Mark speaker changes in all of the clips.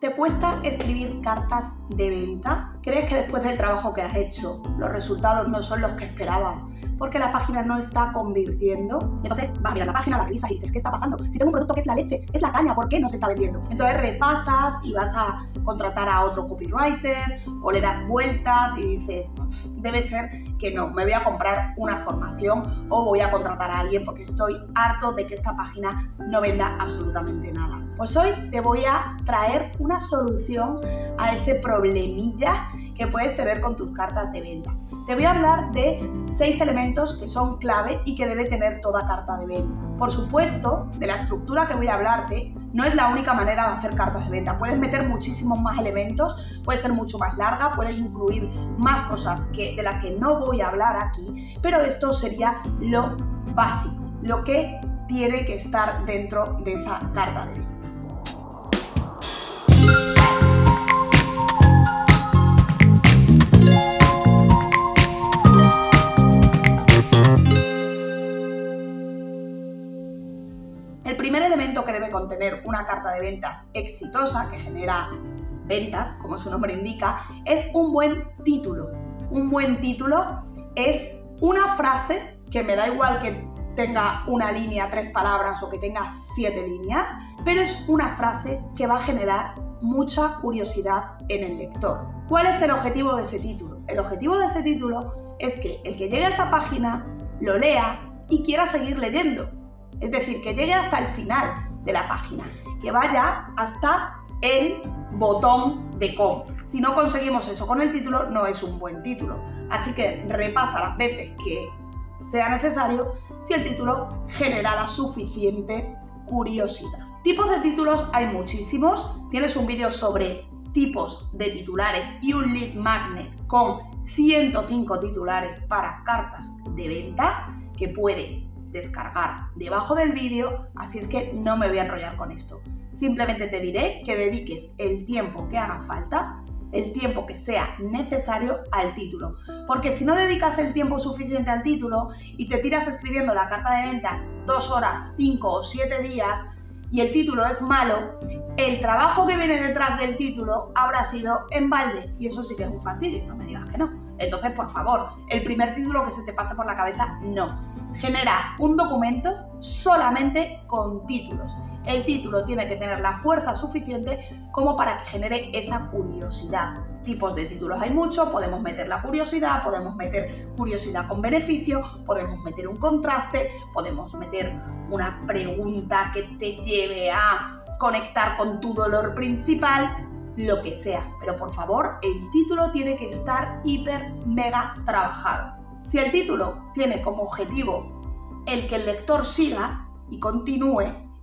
Speaker 1: ¿Te cuesta escribir cartas de venta? ¿Crees que después del trabajo que has hecho los resultados no son los que esperabas? Porque la página no está convirtiendo. Entonces vas a mirar la página, la revisas y dices, ¿qué está pasando? Si tengo un producto que es la leche, es la caña, ¿por qué no se está vendiendo? Entonces repasas y vas a contratar a otro copywriter o le das vueltas y dices, debe ser que no, me voy a comprar una formación o voy a contratar a alguien porque estoy harto de que esta página no venda absolutamente nada. Pues hoy te voy a traer una solución a ese problemilla que puedes tener con tus cartas de venta. Te voy a hablar de 6 elementos que son clave y que debe tener toda carta de ventas. Por supuesto, de la estructura que voy a hablarte, no es la única manera de hacer cartas de venta. Puedes meter muchísimos más elementos, puede ser mucho más larga, puedes incluir más cosas de las que no voy a hablar aquí, pero esto sería lo básico, lo que tiene que estar dentro de esa carta de ventas. El primer elemento que debe contener una carta de ventas exitosa, que genera ventas, como su nombre indica, es un buen título. Un buen título es una frase, que me da igual que tenga una línea, 3 palabras o que tenga 7 líneas, pero es una frase que va a generar mucha curiosidad en el lector. ¿Cuál es el objetivo de ese título? El objetivo de ese título es que el que llegue a esa página lo lea y quiera seguir leyendo. Es decir, que llegue hasta el final de la página, que vaya hasta el botón de compra. Si no conseguimos eso con el título, no es un buen título. Así que repasa las veces que sea necesario si el título genera la suficiente curiosidad. Tipos de títulos hay muchísimos. Tienes un vídeo sobre tipos de titulares y un lead magnet con 105 titulares para cartas de venta que puedes descargar debajo del vídeo, así es que no me voy a enrollar con esto. Simplemente te diré que dediques el tiempo que haga falta, el tiempo que sea necesario al título, porque si no dedicas el tiempo suficiente al título y te tiras escribiendo la carta de ventas 2 horas, 5 o 7 días y el título es malo, el trabajo que viene detrás del título habrá sido en balde y eso sí que es un fastidio, no me digas que no. Entonces, por favor, el primer título que se te pase por la cabeza, no. Genera un documento solamente con títulos. El título tiene que tener la fuerza suficiente como para que genere esa curiosidad. Tipos de títulos hay muchos, podemos meter la curiosidad, podemos meter curiosidad con beneficio, podemos meter un contraste, podemos meter una pregunta que te lleve a conectar con tu dolor principal, lo que sea. Pero por favor, el título tiene que estar hiper mega trabajado. Si el título tiene como objetivo el que el lector siga y continúe,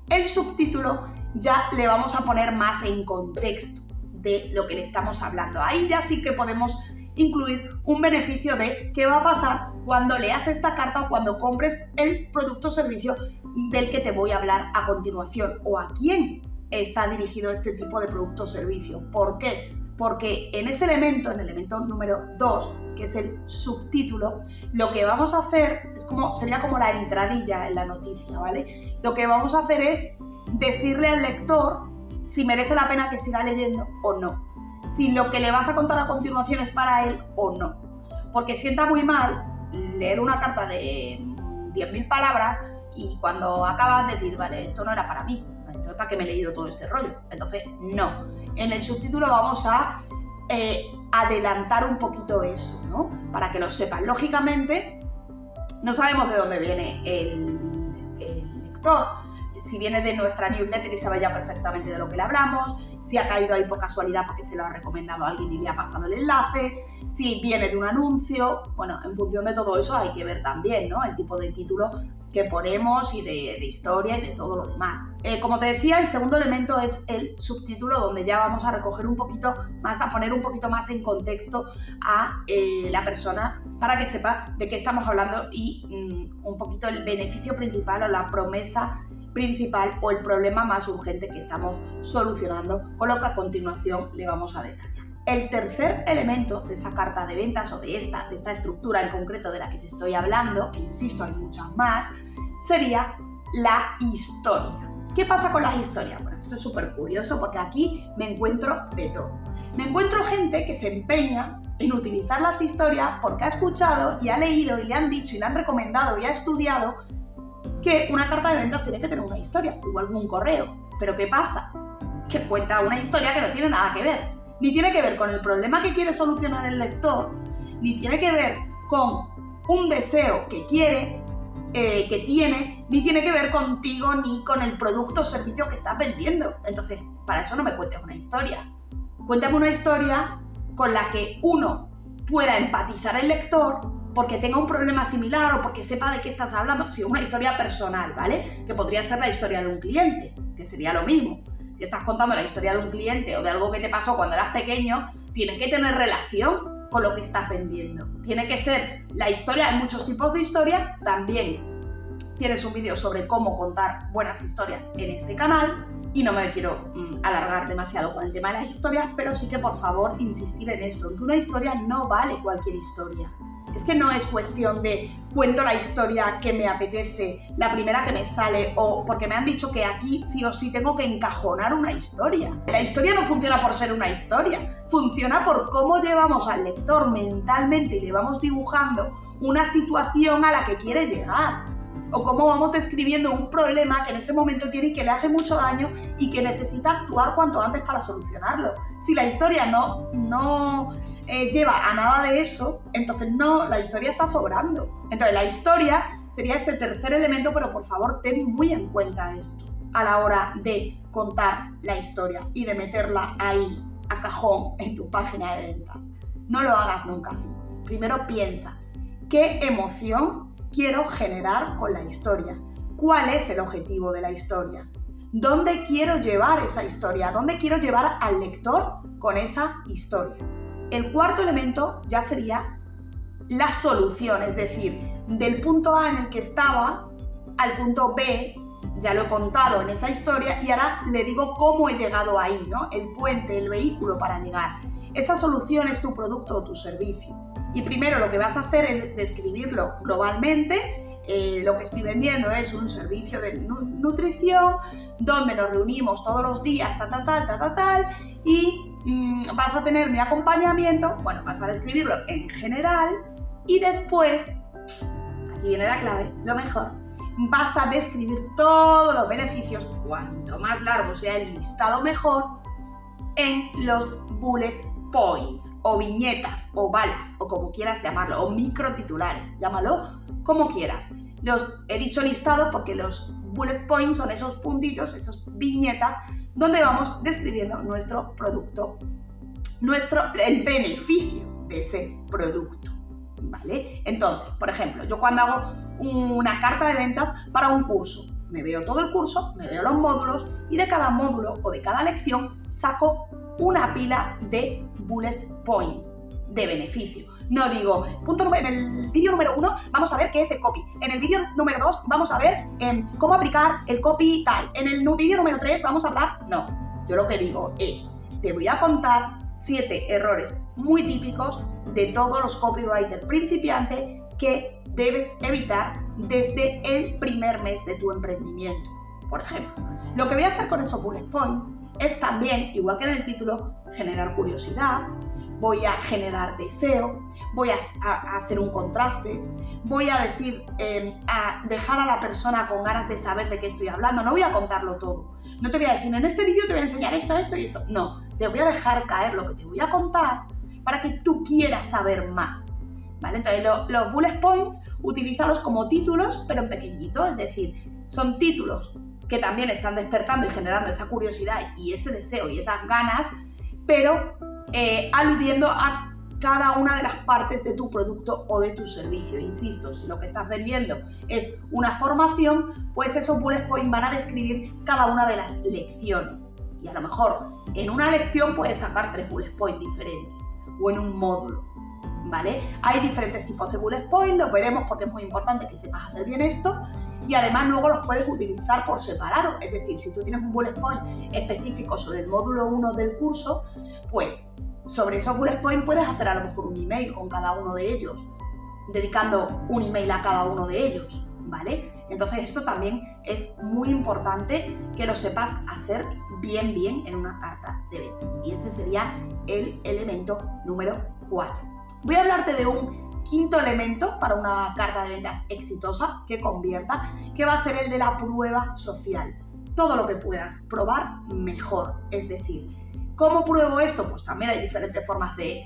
Speaker 1: el subtítulo ya le vamos a poner más en contexto de lo que le estamos hablando. Ahí ya sí que podemos incluir un beneficio de qué va a pasar cuando leas esta carta o cuando compres el producto o servicio del que te voy a hablar a continuación, o a quién está dirigido este tipo de producto o servicio. ¿Por qué? Porque en ese elemento, en el elemento número 2, que es el subtítulo, lo que vamos a hacer sería como la entradilla en la noticia, ¿vale? Lo que vamos a hacer es decirle al lector si merece la pena que siga leyendo o no, si lo que le vas a contar a continuación es para él o no. Porque sienta muy mal leer una carta de 10.000 palabras y cuando acabas decir, vale, esto no era para mí, entonces ¿para qué me he leído todo este rollo? Entonces, no. En el subtítulo vamos a adelantar un poquito eso, ¿no? Para que lo sepan. Lógicamente, no sabemos de dónde viene el lector. Si viene de nuestra newsletter y sabe ya perfectamente de lo que le hablamos, si ha caído ahí por casualidad porque se lo ha recomendado a alguien y le ha pasado el enlace, si viene de un anuncio, bueno, en función de todo eso hay que ver también, ¿no? El tipo de título que ponemos y de historia y de todo lo demás. Como te decía, el segundo elemento es el subtítulo, donde ya vamos a recoger un poquito más, a poner un poquito más en contexto a la persona para que sepa de qué estamos hablando y un poquito el beneficio principal o la promesa principal o el problema más urgente que estamos solucionando, con lo que a continuación le vamos a detallar. El tercer elemento de esa carta de ventas o de esta estructura en concreto de la que te estoy hablando, que insisto hay muchas más, sería la historia. ¿Qué pasa con las historias? Bueno, esto es súper curioso porque aquí me encuentro de todo. Me encuentro gente que se empeña en utilizar las historias porque ha escuchado y ha leído y le han dicho y le han recomendado y ha estudiado que una carta de ventas tiene que tener una historia, igual que un correo. Pero ¿qué pasa? Que cuenta una historia que no tiene nada que ver. Ni tiene que ver con el problema que quiere solucionar el lector, ni tiene que ver con un deseo que quiere, que tiene, ni tiene que ver contigo ni con el producto o servicio que estás vendiendo. Entonces, para eso no me cuentes una historia. Cuéntame una historia con la que uno pueda empatizar el lector porque tenga un problema similar o porque sepa de qué estás hablando. Si es una historia personal, ¿vale? Que podría ser la historia de un cliente, que sería lo mismo. Si estás contando la historia de un cliente o de algo que te pasó cuando eras pequeño, tiene que tener relación con lo que estás vendiendo. Tiene que ser la historia, hay muchos tipos de historia, también tienes un vídeo sobre cómo contar buenas historias en este canal y no me quiero alargar demasiado con el tema de las historias, pero sí que por favor insistir en esto, en que una historia no vale cualquier historia. Es que no es cuestión de cuento la historia que me apetece, la primera que me sale, o porque me han dicho que aquí sí o sí tengo que encajonar una historia. La historia no funciona por ser una historia, funciona por cómo llevamos al lector mentalmente y le vamos dibujando una situación a la que quiere llegar. O cómo vamos describiendo un problema que en ese momento tiene y que le hace mucho daño y que necesita actuar cuanto antes para solucionarlo. Si la historia no lleva a nada de eso, entonces no, la historia está sobrando. Entonces la historia sería este tercer elemento, pero por favor ten muy en cuenta esto a la hora de contar la historia y de meterla ahí a cajón en tu página de ventas. No lo hagas nunca así. Primero piensa, ¿qué emoción quiero generar con la historia? ¿Cuál es el objetivo de la historia? ¿Dónde quiero llevar esa historia? ¿Dónde quiero llevar al lector con esa historia? El cuarto elemento ya sería la solución, es decir, del punto A en el que estaba al punto B, ya lo he contado en esa historia y ahora le digo cómo he llegado ahí, ¿no? El puente, el vehículo para llegar. Esa solución es tu producto o tu servicio. Y primero lo que vas a hacer es describirlo globalmente. Lo que estoy vendiendo es un servicio de nutrición donde nos reunimos todos los días, y vas a tener mi acompañamiento. Bueno, vas a describirlo en general y después, aquí viene la clave, lo mejor, vas a describir todos los beneficios, cuanto más largo sea el listado mejor, en los bullet points o viñetas o balas o como quieras llamarlo, o microtitulares, llámalo como quieras. He dicho listado porque los bullet points son esos puntitos, esas viñetas donde vamos describiendo nuestro producto, el beneficio de ese producto, ¿vale? Entonces, por ejemplo, yo cuando hago una carta de ventas para un curso, me veo todo el curso, me veo los módulos y de cada módulo o de cada lección saco una pila de bullet point de beneficio. No digo, en el vídeo número 1 vamos a ver qué es el copy. En el vídeo número 2 vamos a ver cómo aplicar el copy tal. En el vídeo número 3 vamos a hablar... No, yo lo que digo es, te voy a contar 7 errores muy típicos de todos los copywriters principiantes que debes evitar desde el primer mes de tu emprendimiento. Por ejemplo, lo que voy a hacer con esos bullet points es también, igual que en el título, generar curiosidad, voy a generar deseo, voy a hacer un contraste, voy a decir, a dejar a la persona con ganas de saber de qué estoy hablando. No voy a contarlo todo. No te voy a decir, en este vídeo te voy a enseñar esto, esto y esto. No, te voy a dejar caer lo que te voy a contar para que tú quieras saber más. ¿Vale? Entonces los bullet points, utilízalos como títulos, pero en pequeñito, es decir, son títulos que también están despertando y generando esa curiosidad y ese deseo y esas ganas, pero aludiendo a cada una de las partes de tu producto o de tu servicio. Insisto, si lo que estás vendiendo es una formación, pues esos bullet points van a describir cada una de las lecciones. Y a lo mejor en una lección puedes sacar 3 bullet points diferentes o en un módulo. ¿Vale? Hay diferentes tipos de bullet points, los veremos porque es muy importante que sepas hacer bien esto y además luego los puedes utilizar por separado, es decir, si tú tienes un bullet point específico sobre el módulo 1 del curso, pues sobre esos bullet points puedes hacer a lo mejor un email con cada uno de ellos, dedicando un email a cada uno de ellos, ¿vale? Entonces esto también es muy importante que lo sepas hacer bien en una carta de ventas. Y ese sería el elemento número 4. Voy a hablarte de un quinto elemento para una carta de ventas exitosa que convierta, que va a ser el de la prueba social. Todo lo que puedas probar, mejor. Es decir, ¿cómo pruebo esto? Pues también hay diferentes formas de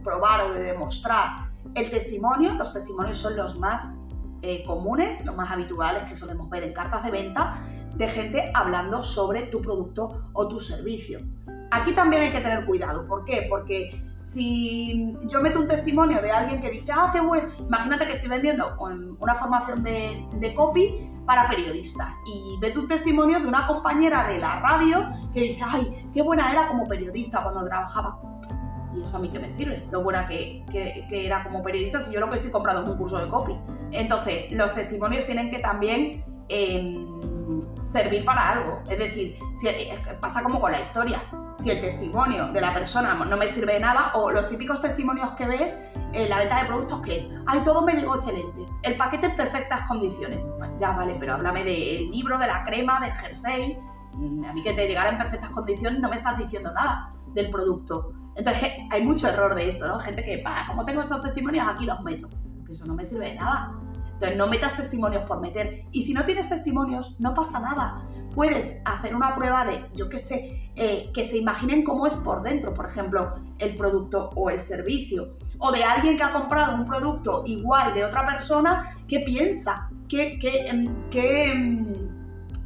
Speaker 1: probar o de demostrar el testimonio. Los testimonios son los más comunes, los más habituales que solemos ver en cartas de venta, de gente hablando sobre tu producto o tu servicio. Aquí también hay que tener cuidado. ¿Por qué? Porque si yo meto un testimonio de alguien que dice, qué bueno, imagínate que estoy vendiendo una formación de copy para periodistas y meto un testimonio de una compañera de la radio que dice, ay, qué buena era como periodista cuando trabajaba. ¿Y eso a mí qué me sirve? Lo buena que era como periodista si yo lo que estoy comprando es un curso de copy. Entonces, los testimonios tienen que también servir para algo. Es decir, pasa como con la historia. Si el testimonio de la persona no me sirve de nada, o los típicos testimonios que ves en la venta de productos, que es, todo me llegó excelente, el paquete en perfectas condiciones. Bueno, ya vale, pero háblame del libro, de la crema, del jersey. A mí que te llegara en perfectas condiciones no me estás diciendo nada del producto. Entonces hay mucho error de esto, ¿no? Gente que, como tengo estos testimonios, aquí los meto. Que eso no me sirve de nada. Entonces no metas testimonios por meter. Y si no tienes testimonios, no pasa nada. Puedes hacer una prueba de, yo qué sé, que se imaginen cómo es por dentro, por ejemplo, el producto o el servicio. O de alguien que ha comprado un producto igual de otra persona, ¿qué piensa? ¿Qué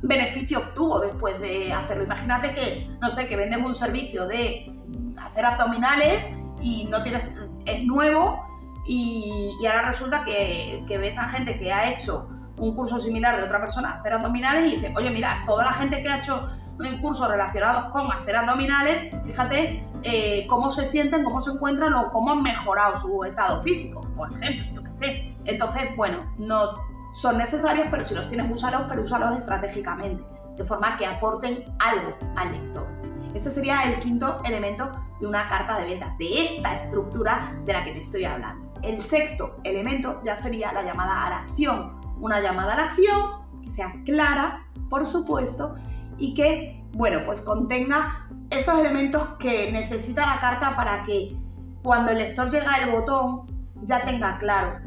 Speaker 1: beneficio obtuvo después de hacerlo? Imagínate que, no sé, que vendes un servicio de hacer abdominales y es nuevo y ahora resulta que ves a gente que ha hecho un curso similar de otra persona hacer abdominales y dice, oye, mira, toda la gente que ha hecho cursos relacionados con hacer abdominales, fíjate cómo se sienten, cómo se encuentran o cómo han mejorado su estado físico, por ejemplo, yo qué sé. Entonces, bueno, no son necesarios, pero si los tienes, úsalos estratégicamente, de forma que aporten algo al lector. Ese sería el quinto elemento de una carta de ventas, de esta estructura de la que te estoy hablando. El sexto elemento ya sería la llamada a la acción. Una llamada a la acción que sea clara, por supuesto, y que, bueno, pues contenga esos elementos que necesita la carta para que cuando el lector llega al botón ya tenga claro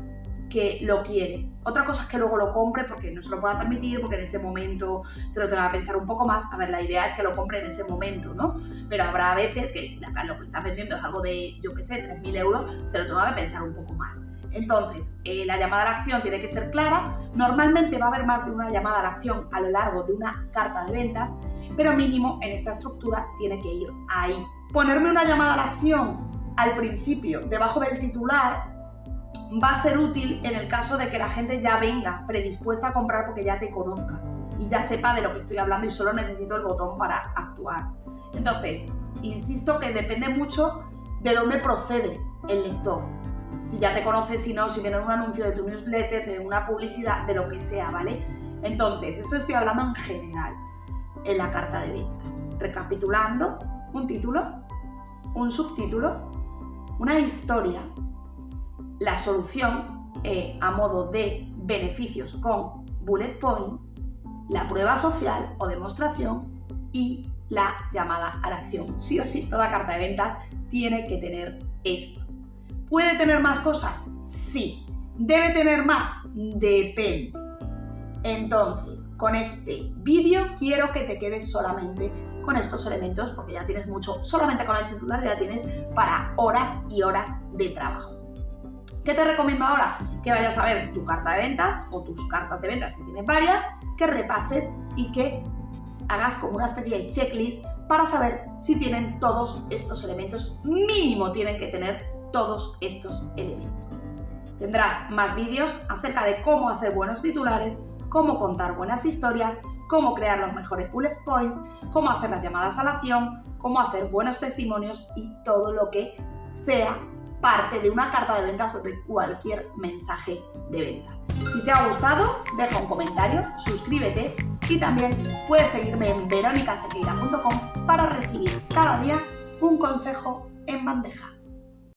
Speaker 1: que lo quiere. Otra cosa es que luego lo compre porque no se lo pueda permitir, porque en ese momento se lo tenga que pensar un poco más. A ver, la idea es que lo compre en ese momento, ¿no? Pero habrá veces que si lo que estás vendiendo es algo de, yo qué sé, 3.000 euros, se lo tenga que pensar un poco más. Entonces, la llamada a la acción tiene que ser clara. Normalmente va a haber más de una llamada a la acción a lo largo de una carta de ventas, pero mínimo en esta estructura tiene que ir ahí. Ponerme una llamada a la acción al principio, debajo del titular, va a ser útil en el caso de que la gente ya venga predispuesta a comprar porque ya te conozca y ya sepa de lo que estoy hablando y solo necesito el botón para actuar. Entonces, insisto que depende mucho de dónde procede el lector. Si ya te conoces, si no, si viene un anuncio de tu newsletter, de una publicidad, de lo que sea, ¿vale? Entonces, esto estoy hablando en general en la carta de ventas. Recapitulando, un título, un subtítulo, una historia, la solución a modo de beneficios con bullet points, la prueba social o demostración y la llamada a la acción. Sí o sí, toda carta de ventas tiene que tener esto. ¿Puede tener más cosas? Sí. ¿Debe tener más? Depende. Entonces, con este vídeo quiero que te quedes solamente con estos elementos porque ya tienes mucho, solamente con el titular ya tienes para horas y horas de trabajo. ¿Qué te recomiendo ahora? Que vayas a ver tu carta de ventas o tus cartas de ventas si tienes varias, que repases y que hagas como una especie de checklist para saber si tienen todos estos elementos. Mínimo tienen que tener todos estos elementos. Tendrás más vídeos acerca de cómo hacer buenos titulares, cómo contar buenas historias, cómo crear los mejores bullet points, cómo hacer las llamadas a la acción, cómo hacer buenos testimonios y todo lo que sea parte de una carta de ventas o de cualquier mensaje de ventas. Si te ha gustado, deja un comentario, suscríbete y también puedes seguirme en veronicasequeira.com para recibir cada día un consejo en bandeja.